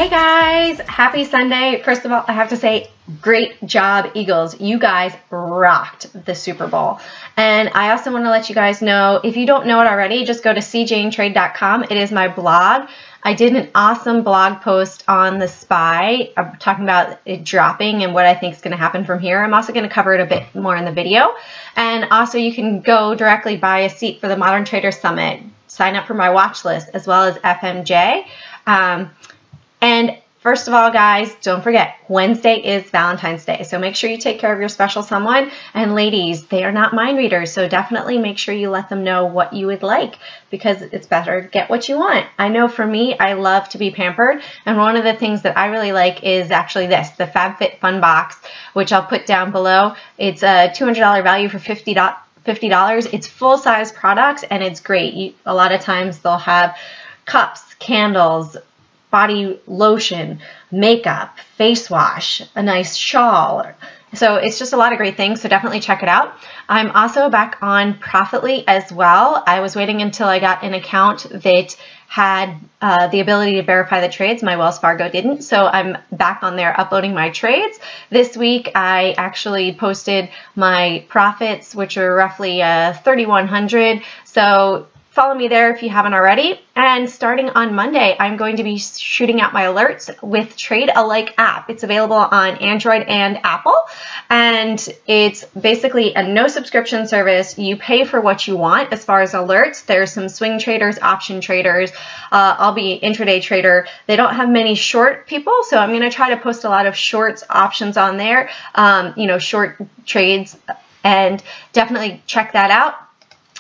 Hey guys, happy Sunday. First of all, I have to say, great job, Eagles. You guys rocked the Super Bowl. And I also want to let you guys know, if you don't know it already, just go to cjanetrade.com. It is my blog. I did an awesome blog post on the SPY. I'm talking about it dropping and what I think is going to happen from here. I'm also going to cover it a bit more in the video. And also you can go directly buy a seat for the Modern Trader Summit. Sign up for my watch list as well as FMJ. And first of all, guys, don't forget, Wednesday is Valentine's Day. So make sure you take care of your special someone. And ladies, they are not mind readers. So definitely make sure you let them know what you would like, because it's better to get what you want. I know for me, I love to be pampered. And one of the things that I really like is actually this, the FabFitFun Box, which I'll put down below. It's a $200 value for $50. It's full-size products and it's great. A lot of times they'll have cups, candles, body lotion, makeup, face wash, a nice shawl. So it's just a lot of great things, so definitely check it out. I'm also back on Profitly as well. I was waiting until I got an account that had the ability to verify the trades. My Wells Fargo didn't, so I'm back on there uploading my trades. This week I actually posted my profits, which are roughly 3,100. So follow me there if you haven't already. And starting on Monday, I'm going to be shooting out my alerts with Trade Alike app. It's available on Android and Apple. And it's basically a no subscription service. You pay for what you want as far as alerts. There's some swing traders, option traders. I'll be intraday trader. They don't have many short people, so I'm going to try to post a lot of shorts options on there, short trades, and definitely check that out.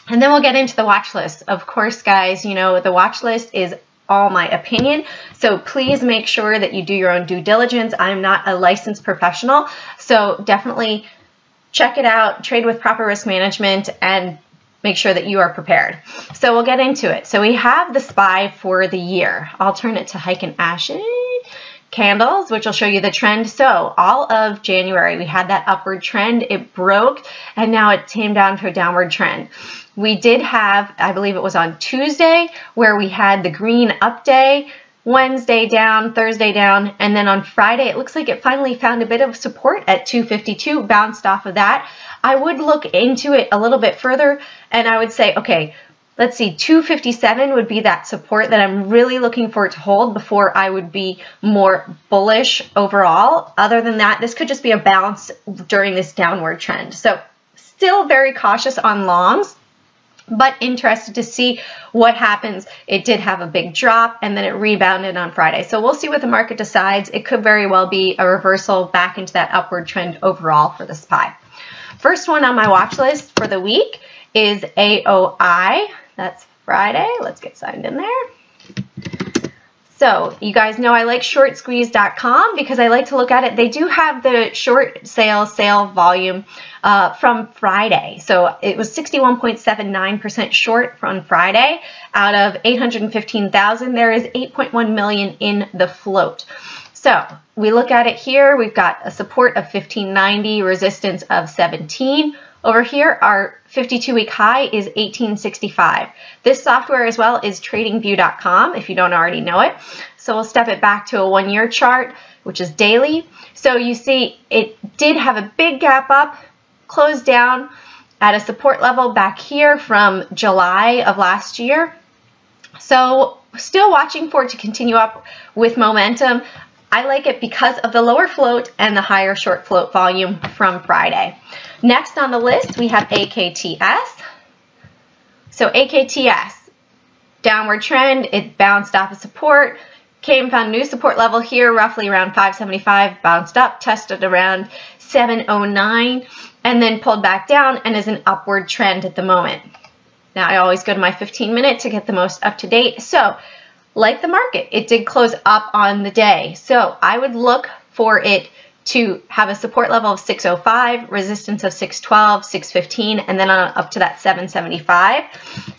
And then we'll get into the watch list. Of course, guys, the watch list is all my opinion. So please make sure that you do your own due diligence. I'm not a licensed professional. So definitely check it out, trade with proper risk management, and make sure that you are prepared. So we'll get into it. So we have the SPY for the year. I'll turn it to Heiken Ashi candles, which will show you the trend. So all of January, we had that upward trend. It broke, and now it came down to a downward trend. We did have, I believe it was on Tuesday, where we had the green up day, Wednesday down, Thursday down, and then on Friday, it looks like it finally found a bit of support at 252, bounced off of that. I would look into it a little bit further, and I would say, okay, let's see, 257 would be that support that I'm really looking for it to hold before I would be more bullish overall. Other than that, this could just be a bounce during this downward trend. So still very cautious on longs, but interested to see what happens. It did have a big drop and then it rebounded on Friday. So we'll see what the market decides. It could very well be a reversal back into that upward trend overall for the SPY. First one on my watch list for the week is AOI. That's Friday. Let's get signed in there. So you guys know I like shortsqueeze.com because I like to look at it. They do have the short sale volume from Friday. So it was 61.79% short on Friday. Out of 815,000, there is 8.1 million in the float. So we look at it here. We've got a support of 1590, resistance of 17. Over here, our 52-week high is 1865. This software as well is tradingview.com if you don't already know it. So we'll step it back to a 1-year chart, which is daily. So you see it did have a big gap up, closed down at a support level back here from July of last year. So still watching for it to continue up with momentum. I like it because of the lower float and the higher short float volume from Friday. Next on the list, we have AKTS. So AKTS, downward trend, it bounced off of support, found new support level here, roughly around 575, bounced up, tested around 709, and then pulled back down and is an upward trend at the moment. Now I always go to my 15-minute to get the most up to date. So like the market, it did close up on the day. So I would look for it to have a support level of 605, resistance of 612, 615, and then on up to that 775.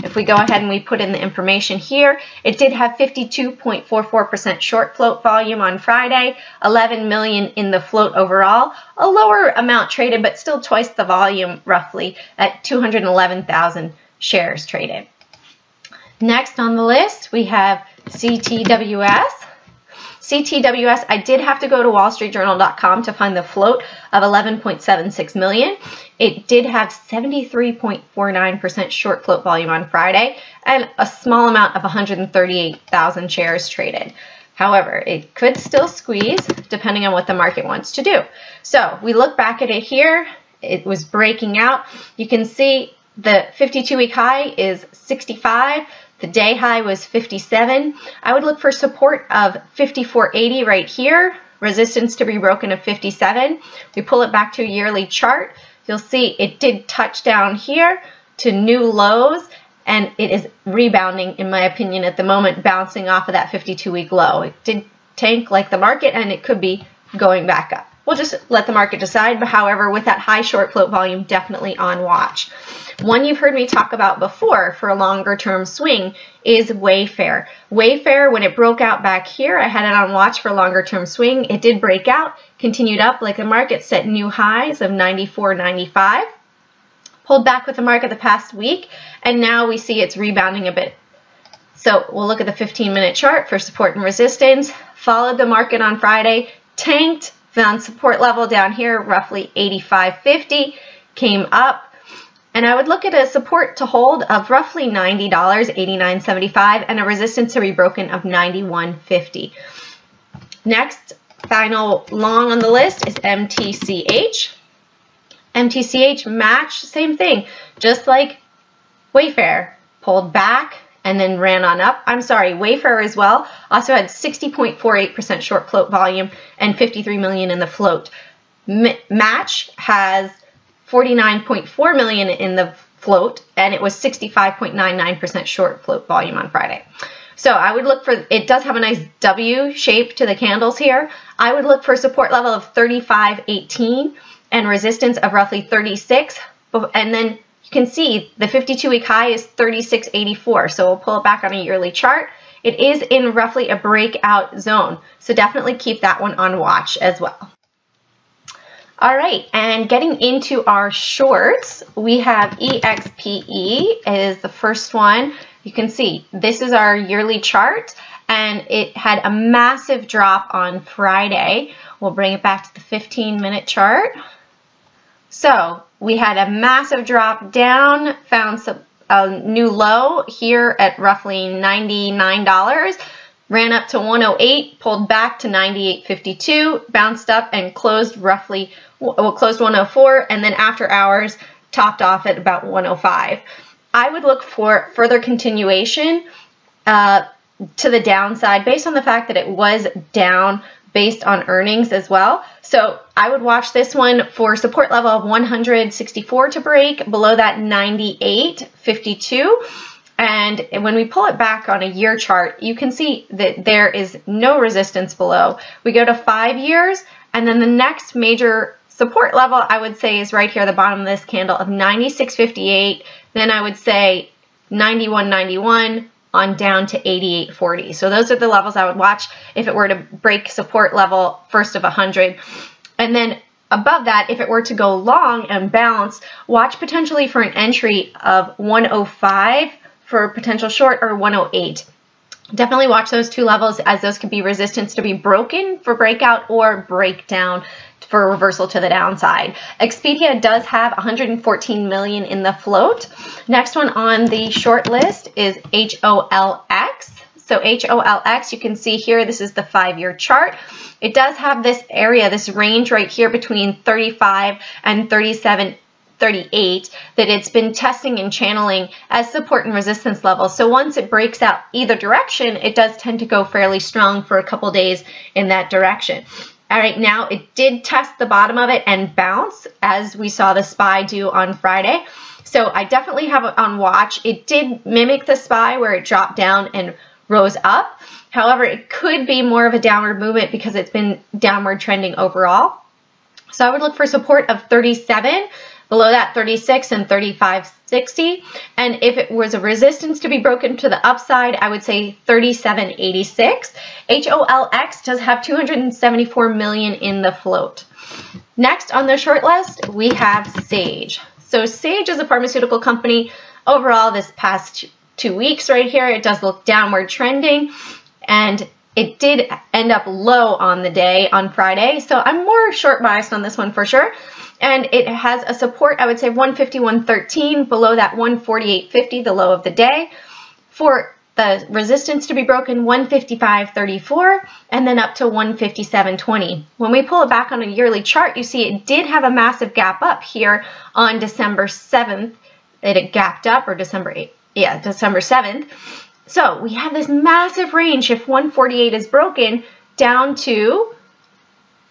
If we go ahead and we put in the information here, it did have 52.44% short float volume on Friday, 11 million in the float overall, a lower amount traded, but still twice the volume roughly at 211,000 shares traded. Next on the list, we have CTWS. CTWS, I did have to go to wallstreetjournal.com to find the float of 11.76 million. It did have 73.49% short float volume on Friday and a small amount of 138,000 shares traded. However, it could still squeeze depending on what the market wants to do. So we look back at it here. It was breaking out. You can see the 52-week high is 65. The day high was 57. I would look for support of 54.80 right here. Resistance to be broken of 57. We pull it back to a yearly chart. You'll see it did touch down here to new lows. And it is rebounding, in my opinion, at the moment, bouncing off of that 52-week low. It did tank like the market, and it could be going back up. We'll just let the market decide. But however, with that high short float volume, definitely on watch. One you've heard me talk about before for a longer term swing is Wayfair. Wayfair, when it broke out back here, I had it on watch for a longer term swing. It did break out, continued up like the market, set new highs of 94.95. Pulled back with the market the past week, and now we see it's rebounding a bit. So we'll look at the 15-minute chart for support and resistance. Followed the market on Friday, tanked, found support level down here, roughly 85.50, came up, and I would look at a support to hold of roughly $90, 89.75, and a resistance to be broken of 91.50. Next, final long on the list is MTCH. MTCH match, same thing, just like Wayfair, pulled back and then ran on up. I'm sorry, Wayfair as well also had 60.48% short float volume and 53 million in the float. Match has 49.4 million in the float, and it was 65.99% short float volume on Friday. So I would look for, it does have a nice W shape to the candles here. I would look for support level of 35.18 and resistance of roughly 36. And then you can see the 52-week high is 36.84. So we'll pull it back on a yearly chart. It is in roughly a breakout zone. So definitely keep that one on watch as well. All right, and getting into our shorts, we have EXPE is the first one. You can see this is our yearly chart, and it had a massive drop on Friday. We'll bring it back to the 15-minute chart. So we had a massive drop down, found a new low here at roughly $99, ran up to 108, pulled back to 98.52, bounced up and closed roughly, closed 104, and then after hours topped off at about 105. I would look for further continuation to the downside based on the fact that it was down based on earnings as well. So I would watch this one for support level of 164 to break, below that 98.52. And when we pull it back on a year chart, you can see that there is no resistance below. We go to 5 years, and then the next major support level I would say is right here at the bottom of this candle of 96.58. Then I would say 91.91 on down to 88.40. So those are the levels I would watch if it were to break support level first of 100. And then above that, if it were to go long and bounce, watch potentially for an entry of 105 for potential short or 108. Definitely watch those two levels, as those could be resistance to be broken for breakout or breakdown for reversal to the downside. Expedia does have 114 million in the float. Next one on the short list is HOLX. So HOLX, you can see here, this is the 5-year chart. It does have this area, this range right here between 35 and 38 that it's been testing and channeling as support and resistance levels. So once it breaks out either direction, it does tend to go fairly strong for a couple days in that direction. All right, now it did test the bottom of it and bounce, as we saw the SPY do on Friday. So I definitely have it on watch. It did mimic the SPY where it dropped down and rose up. However, it could be more of a downward movement because it's been downward trending overall. So I would look for support of 37, below that 36 and 35.60. And if it was a resistance to be broken to the upside, I would say 37.86. HOLX does have 274 million in the float. Next on the short list, we have Sage. So Sage is a pharmaceutical company. Overall, this past 2 weeks right here, it does look downward trending. And it did end up low on the day on Friday, so I'm more short biased on this one for sure. And it has a support, I would say 151.13, below that 148.50, the low of the day. For the resistance to be broken, 155.34, and then up to 157.20. When we pull it back on a yearly chart, you see it did have a massive gap up here on December 7th. It gapped up, or December 7th. So we have this massive range if 148 is broken down to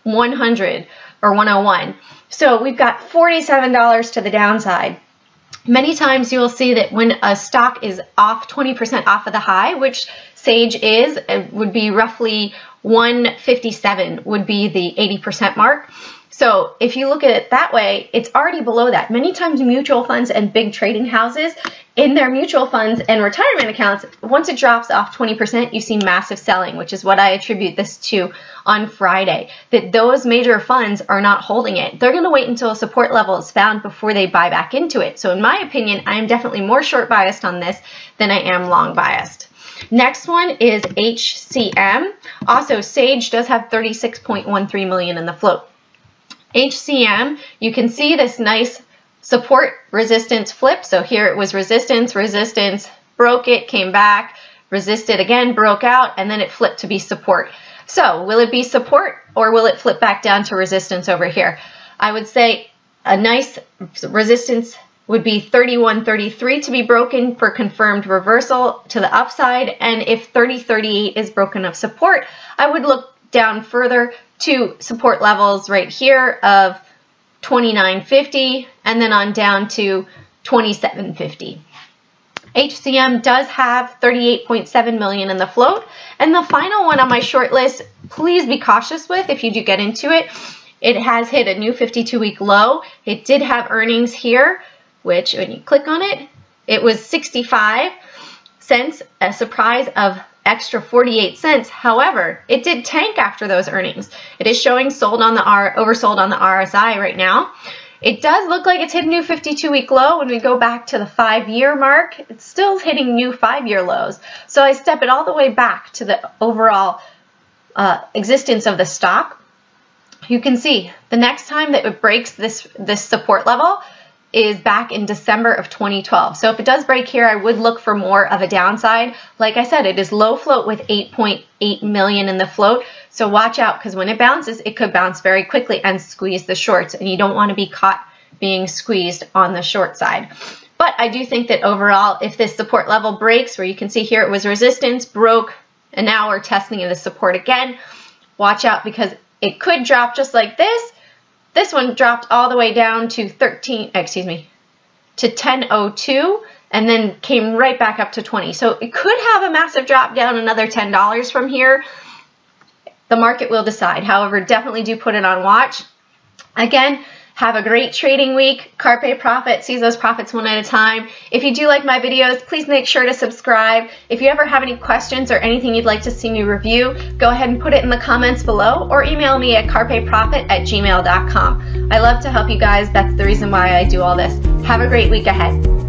100 or 101. So we've got $47 to the downside. Many times you'll see that when a stock is off 20% off of the high, which Sage is, it would be roughly 157 would be the 80% mark. So if you look at it that way, it's already below that. Many times mutual funds and big trading houses in their mutual funds and retirement accounts, once it drops off 20%, you see massive selling, which is what I attribute this to on Friday, that those major funds are not holding it. They're going to wait until a support level is found before they buy back into it. So in my opinion, I am definitely more short biased on this than I am long biased. Next one is HCM. Also, Sage does have 36.13 million in the float. HCM, you can see this nice support resistance flip. So here it was resistance, resistance, broke it, came back, resisted again, broke out, and then it flipped to be support. So will it be support or will it flip back down to resistance over here? I would say a nice resistance would be 31.33 to be broken for confirmed reversal to the upside. And if 30.38 is broken of support, I would look down further to support levels right here of 29.50 and then on down to 27.50. HCM does have 38.7 million in the float. And the final one on my short list, please be cautious with if you do get into it. It has hit a new 52-week low. It did have earnings here, which when you click on it, it was 65 cents, a surprise of extra 48 cents. However, it did tank after those earnings. It is showing sold on the oversold on the RSI right now. It does look like it's hit a new 52-week low. When we go back to the 5-year mark, it's still hitting new 5-year lows. So I step it all the way back to the overall existence of the stock. You can see the next time that it breaks this support level is back in December of 2012. So if it does break here, I would look for more of a downside. Like I said, it is low float with 8.8 million in the float. So watch out, because when it bounces, it could bounce very quickly and squeeze the shorts, and you don't want to be caught being squeezed on the short side. But I do think that overall, if this support level breaks, where you can see here it was resistance, broke, and now we're testing it as support again, watch out, because it could drop just like this. This one dropped all the way down to 10.02 and then came right back up to 20. So it could have a massive drop down another $10 from here. The market will decide. However, definitely do put it on watch. Again, have a great trading week. Carpe Profit, seize those profits one at a time. If you do like my videos, please make sure to subscribe. If you ever have any questions or anything you'd like to see me review, go ahead and put it in the comments below or email me at carpeprofit@gmail.com. I love to help you guys. That's the reason why I do all this. Have a great week ahead.